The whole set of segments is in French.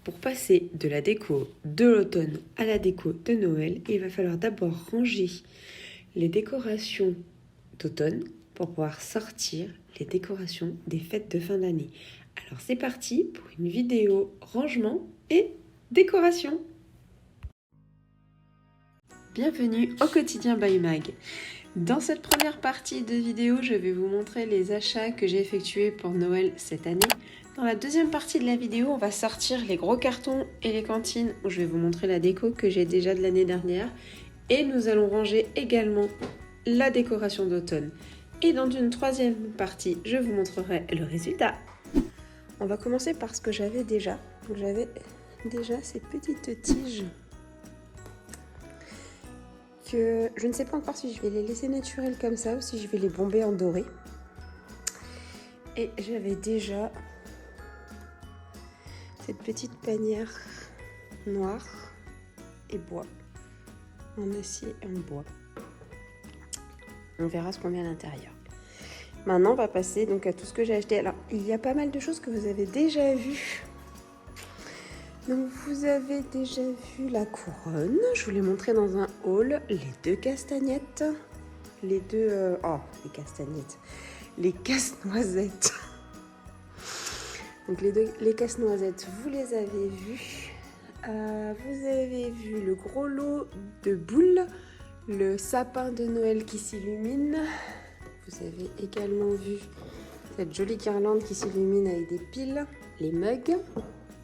Pour passer de la déco de l'automne à la déco de Noël, il va falloir d'abord ranger les décorations d'automne pour pouvoir sortir les décorations des fêtes de fin d'année. Alors c'est parti pour une vidéo rangement et décoration. Bienvenue au quotidien by Mag. Dans cette première partie de vidéo, je vais vous montrer les achats que j'ai effectués pour Noël cette année. Dans la deuxième partie de la vidéo, on va sortir les gros cartons et les cantines où je vais vous montrer la déco que j'ai déjà de l'année dernière. Et nous allons ranger également la décoration d'automne. Et dans une troisième partie, je vous montrerai le résultat. On va commencer par ce que j'avais déjà. J'avais déjà ces petites tiges que je ne sais pas encore si je vais les laisser naturelles comme ça ou si je vais les bomber en doré. Et j'avais déjà cette petite panière noire et bois, en acier et en bois. On verra ce qu'on met à l'intérieur. Maintenant, on va passer donc à tout ce que j'ai acheté. Alors, il y a pas mal de choses que vous avez déjà vues. Donc, vous avez déjà vu la couronne. Je vous l'ai montré dans un haul. Les deux castagnettes. Les castagnettes. Les casse-noisettes. Donc, les casse-noisettes, vous les avez vues. Vous avez vu le gros lot de boules. Le sapin de Noël qui s'illumine. Vous avez également vu cette jolie guirlande qui s'illumine avec des piles. Les mugs.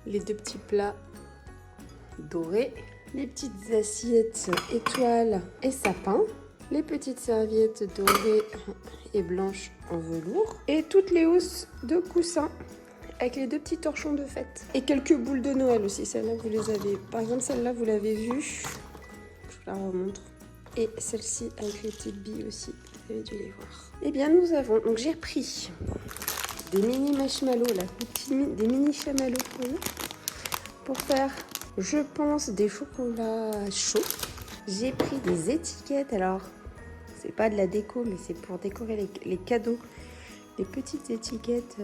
Les deux petits plats dorés. Les petites assiettes étoiles et sapin. Les petites serviettes dorées et blanches en velours. Et toutes les housses de coussins avec les deux petits torchons de fête. Et quelques boules de Noël aussi. Celle-là, vous les avez. Par exemple, celle-là, vous l'avez vue. Je vous la remontre. Et celle-ci avec les petites billes aussi. Vous avez dû les voir. Eh bien, nous avons. Donc, j'ai repris des mini marshmallows là. Des mini chamallows, vous voyez, pour faire, je pense, des chocolats chauds. J'ai pris des étiquettes. Alors, c'est pas de la déco, mais c'est pour décorer les cadeaux. Des petites étiquettes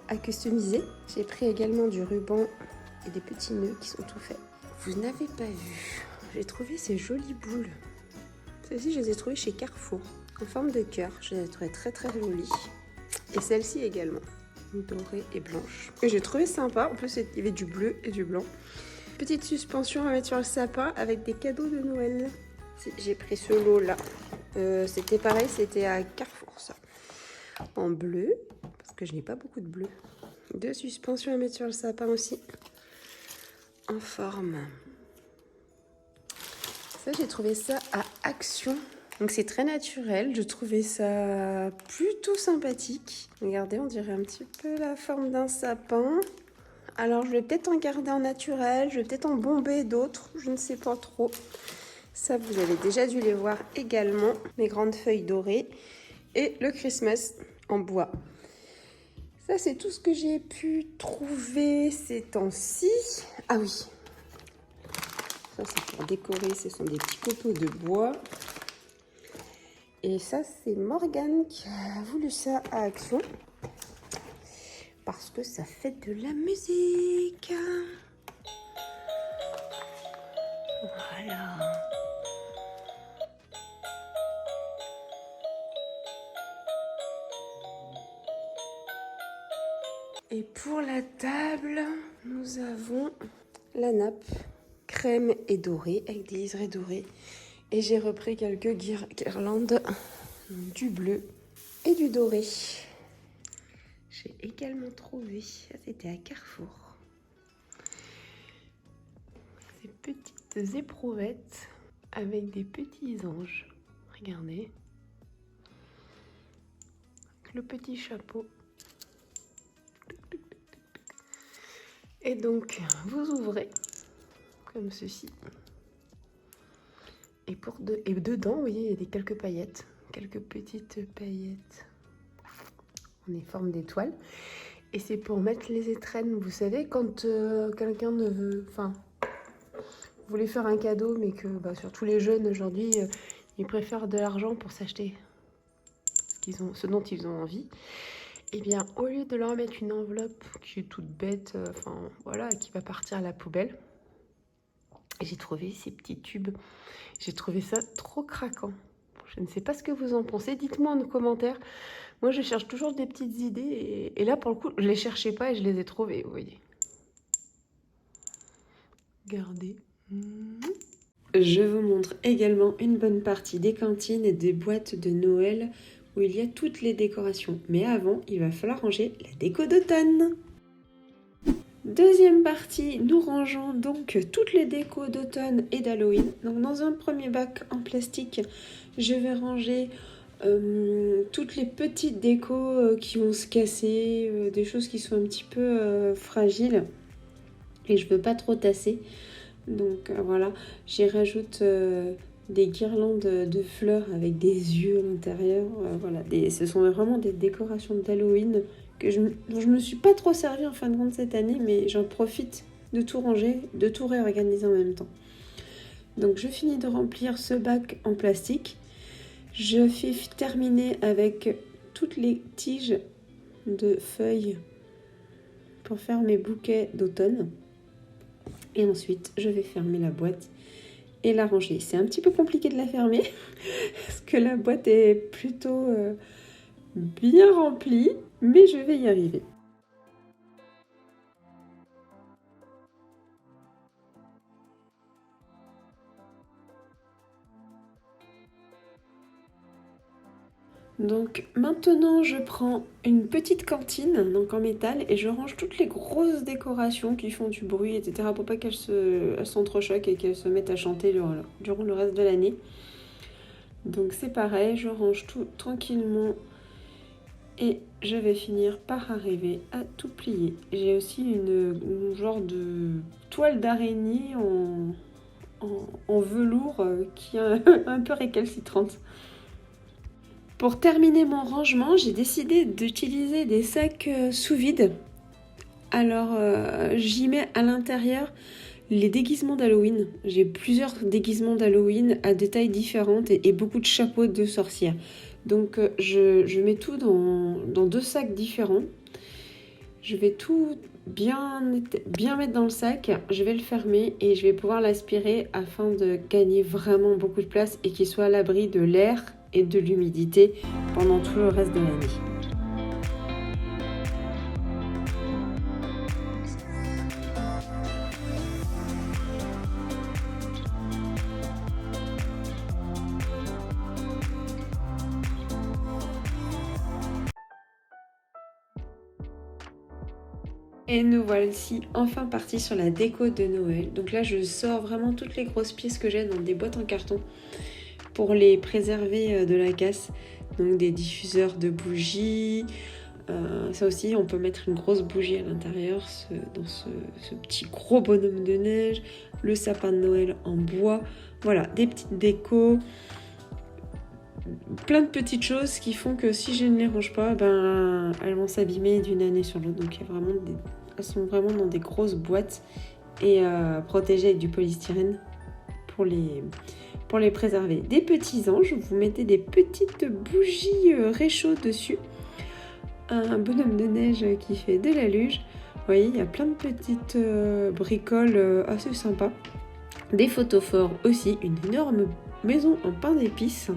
à customiser. J'ai pris également du ruban et des petits nœuds qui sont tout faits. Vous n'avez pas vu. J'ai trouvé ces jolies boules. Celles-ci, je les ai trouvées chez Carrefour. En forme de cœur. Je les ai trouvées très très jolies. Et celle-ci également. Dorée et blanche. Que j'ai trouvé sympa. En plus, il y avait du bleu et du blanc. Petite suspension à mettre sur le sapin avec des cadeaux de Noël. J'ai pris ce lot-là. C'était pareil, c'était à Carrefour, ça. En bleu, parce que je n'ai pas beaucoup de bleu. Deux suspensions à mettre sur le sapin aussi. En forme. Ça, j'ai trouvé ça à Action. Donc c'est très naturel, je trouvais ça plutôt sympathique. Regardez, on dirait un petit peu la forme d'un sapin. Alors je vais peut-être en garder en naturel, je vais peut-être en bomber d'autres, je ne sais pas trop. Ça, vous avez déjà dû les voir également. Mes grandes feuilles dorées et le Christmas en bois. Ça, c'est tout ce que j'ai pu trouver ces temps-ci. Ah oui, ça c'est pour décorer, ce sont des petits copeaux de bois. Et ça, c'est Morgane qui a voulu ça à Action. Parce que ça fait de la musique. Voilà. Et pour la table, nous avons la nappe crème et dorée avec des liserés dorés. Et j'ai repris quelques guirlandes, du bleu et du doré. J'ai également trouvé, ça c'était à Carrefour, ces petites éprouvettes avec des petits anges. Regardez. Le petit chapeau. Et donc, vous ouvrez comme ceci. Et dedans, vous voyez, il y a quelques paillettes. Quelques petites paillettes en forme d'étoile. Et c'est pour mettre les étrennes. Vous savez, quand quelqu'un ne veut... Enfin, vous voulez faire un cadeau, mais que surtout les jeunes aujourd'hui, ils préfèrent de l'argent pour s'acheter ce dont ils ont envie. Eh bien, au lieu de leur mettre une enveloppe qui est toute bête, enfin voilà, qui va partir à la poubelle, j'ai trouvé ces petits tubes. J'ai trouvé ça trop craquant. Je ne sais pas ce que vous en pensez. Dites-moi en commentaire. Moi, je cherche toujours des petites idées. Et là, pour le coup, je ne les cherchais pas et je les ai trouvées, vous voyez. Regardez. Je vous montre également une bonne partie des cantines et des boîtes de Noël où il y a toutes les décorations. Mais avant, il va falloir ranger la déco d'automne. Deuxième partie, nous rangeons donc toutes les décos d'automne et d'Halloween. Donc dans un premier bac en plastique, je vais ranger toutes les petites décos qui vont se casser, des choses qui sont un petit peu fragiles et je veux pas trop tasser. Donc voilà, j'y rajoute des guirlandes de fleurs avec des yeux à l'intérieur. Voilà, ce sont vraiment des décorations d'Halloween dont je me suis pas trop servie en fin de compte cette année, mais j'en profite de tout ranger, de tout réorganiser en même temps. Donc je finis de remplir ce bac en plastique. Je fais terminer avec toutes les tiges de feuilles pour faire mes bouquets d'automne. Et ensuite, je vais fermer la boîte et la ranger. C'est un petit peu compliqué de la fermer parce que la boîte est plutôt bien remplie, mais je vais y arriver. Donc maintenant je prends une petite cantine donc en métal et je range toutes les grosses décorations qui font du bruit etc. pour pas qu'elles s'entrechoquent et qu'elles se mettent à chanter durant le reste de l'année. Donc c'est pareil, je range tout tranquillement et je vais finir par arriver à tout plier. J'ai aussi une genre de toile d'araignée en velours qui est un peu récalcitrante. Pour terminer mon rangement, j'ai décidé d'utiliser des sacs sous vide. Alors, j'y mets à l'intérieur les déguisements d'Halloween. J'ai plusieurs déguisements d'Halloween à des tailles différentes et beaucoup de chapeaux de sorcière. Donc, je mets tout dans deux sacs différents. Je vais tout bien mettre dans le sac. Je vais le fermer et je vais pouvoir l'aspirer afin de gagner vraiment beaucoup de place et qu'il soit à l'abri de l'air et de l'humidité pendant tout le reste de l'année. Et nous voici enfin partis sur la déco de Noël. Donc là, je sors vraiment toutes les grosses pièces que j'ai dans des boîtes en carton pour les préserver de la casse. Donc des diffuseurs de bougies. Ça aussi, on peut mettre une grosse bougie à l'intérieur dans ce petit gros bonhomme de neige. Le sapin de Noël en bois. Voilà, des petites décos. Plein de petites choses qui font que si je ne les range pas, elles vont s'abîmer d'une année sur l'autre. Donc elles sont vraiment dans des grosses boîtes et protégées avec du polystyrène pour les préserver. Des petits anges, vous mettez des petites bougies réchaud dessus. Un bonhomme de neige qui fait de la luge. Vous voyez, il y a plein de petites bricoles assez sympas. Des photophores aussi, une énorme maison en pain d'épices.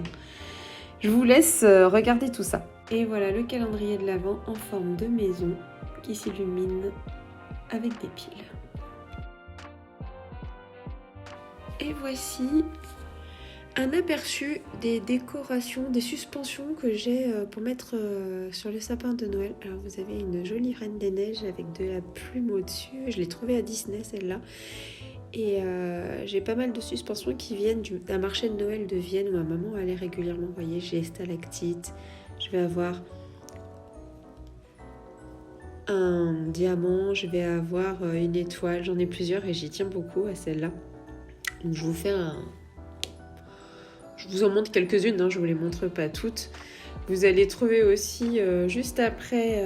Je vous laisse regarder tout ça. Et voilà le calendrier de l'Avent en forme de maison qui s'illumine avec des piles. Et voici un aperçu des décorations, des suspensions que j'ai pour mettre sur le sapin de Noël. Alors vous avez une jolie reine des neiges avec de la plume au-dessus. Je l'ai trouvée à Disney celle-là. Et j'ai pas mal de suspensions qui viennent d'un marché de Noël de Vienne où ma maman allait régulièrement. Vous voyez, j'ai les stalactites. Je vais avoir un diamant. Je vais avoir une étoile. J'en ai plusieurs et j'y tiens beaucoup à celle-là. Donc je vous en montre quelques-unes, hein, je ne vous les montre pas toutes. Vous allez trouver aussi, juste après,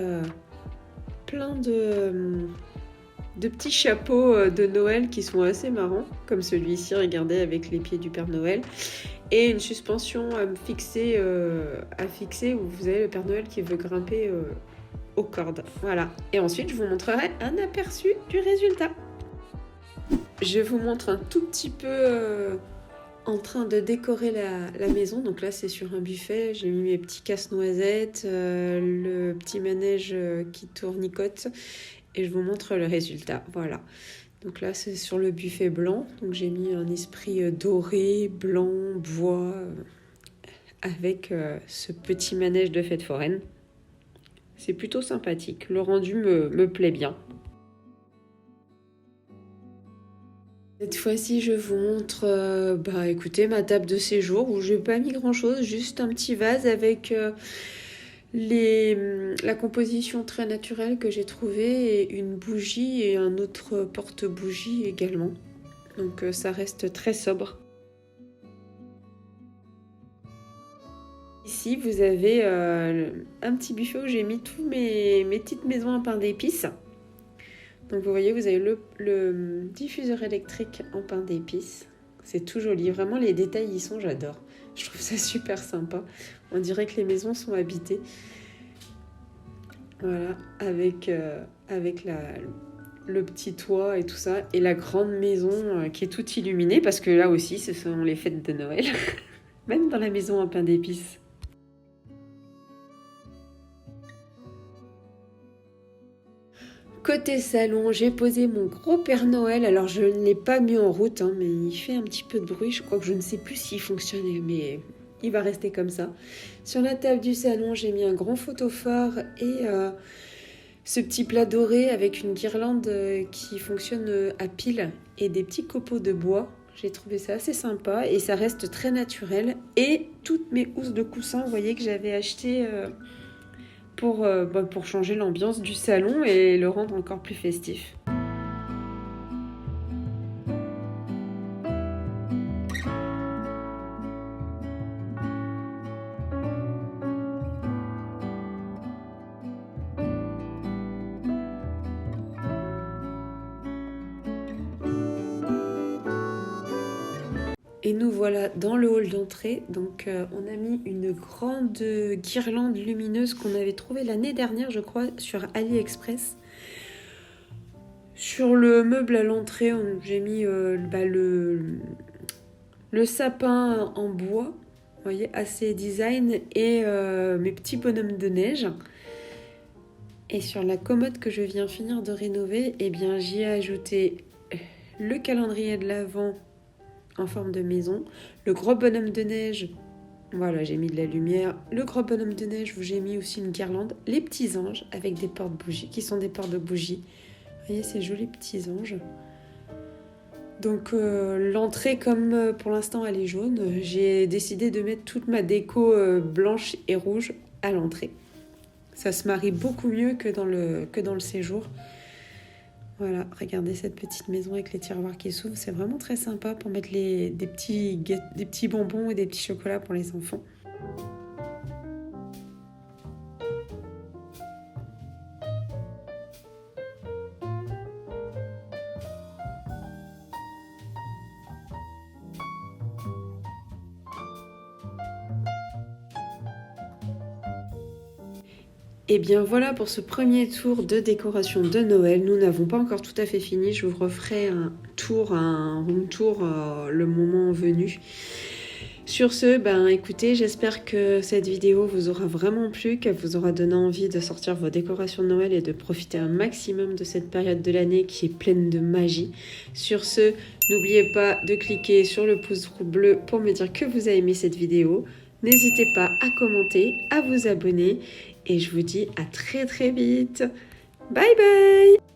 plein de petits chapeaux de Noël qui sont assez marrants, comme celui-ci, regardez, avec les pieds du Père Noël. Et une suspension à fixer où vous avez le Père Noël qui veut grimper aux cordes. Voilà. Et ensuite, je vous montrerai un aperçu du résultat. Je vous montre un tout petit peu en train de décorer la maison. Donc là, c'est sur un buffet. J'ai mis mes petits casse-noisettes, le petit manège qui tournicote. Et je vous montre le résultat. Voilà. Donc là, c'est sur le buffet blanc. Donc j'ai mis un esprit doré, blanc, bois, avec ce petit manège de fête foraine. C'est plutôt sympathique. Le rendu me plaît bien. Cette fois-ci, je vous montre écoutez, ma table de séjour où je n'ai pas mis grand-chose, juste un petit vase avec la composition très naturelle que j'ai trouvée et une bougie et un autre porte-bougie également. Donc ça reste très sobre. Ici, vous avez un petit buffet où j'ai mis tous mes petites maisons en pain d'épices. Donc vous voyez, vous avez le diffuseur électrique en pain d'épices. C'est tout joli. Vraiment, les détails y sont, j'adore. Je trouve ça super sympa. On dirait que les maisons sont habitées. Voilà, avec le petit toit et tout ça. Et la grande maison qui est toute illuminée. Parce que là aussi, ce sont les fêtes de Noël. Même dans la maison en pain d'épices. Côté salon, j'ai posé mon gros Père Noël. Alors, je ne l'ai pas mis en route, mais il fait un petit peu de bruit. Je crois que je ne sais plus s'il fonctionne, mais il va rester comme ça. Sur la table du salon, j'ai mis un grand photophare et ce petit plat doré avec une guirlande qui fonctionne à pile et des petits copeaux de bois. J'ai trouvé ça assez sympa et ça reste très naturel. Et toutes mes housses de coussin, vous voyez que j'avais acheté... pour changer l'ambiance du salon et le rendre encore plus festif. Et nous voilà dans le hall d'entrée. Donc on a mis une grande guirlande lumineuse qu'on avait trouvée l'année dernière, je crois, sur AliExpress. Sur le meuble à l'entrée, j'ai mis le sapin en bois, vous voyez, assez design, et mes petits bonhommes de neige. Et sur la commode que je viens finir de rénover, eh bien j'y ai ajouté le calendrier de l'Avent en forme de maison, le gros bonhomme de neige, voilà, j'ai mis de la lumière, le gros bonhomme de neige où j'ai mis aussi une guirlande, les petits anges avec des porte-bougies qui sont des porte-bougies. Vous voyez ces jolis petits anges. Donc l'entrée, comme pour l'instant elle est jaune, j'ai décidé de mettre toute ma déco blanche et rouge à l'entrée. Ça se marie beaucoup mieux que dans le séjour. Voilà, regardez cette petite maison avec les tiroirs qui s'ouvrent. C'est vraiment très sympa pour mettre des petits bonbons et des petits chocolats pour les enfants. Et bien voilà pour ce premier tour de décoration de Noël. Nous n'avons pas encore tout à fait fini. Je vous referai un room tour le moment venu. Sur ce, écoutez, j'espère que cette vidéo vous aura vraiment plu, qu'elle vous aura donné envie de sortir vos décorations de Noël et de profiter un maximum de cette période de l'année qui est pleine de magie. Sur ce, n'oubliez pas de cliquer sur le pouce bleu pour me dire que vous avez aimé cette vidéo. N'hésitez pas à commenter, à vous abonner et je vous dis à très très vite. Bye bye!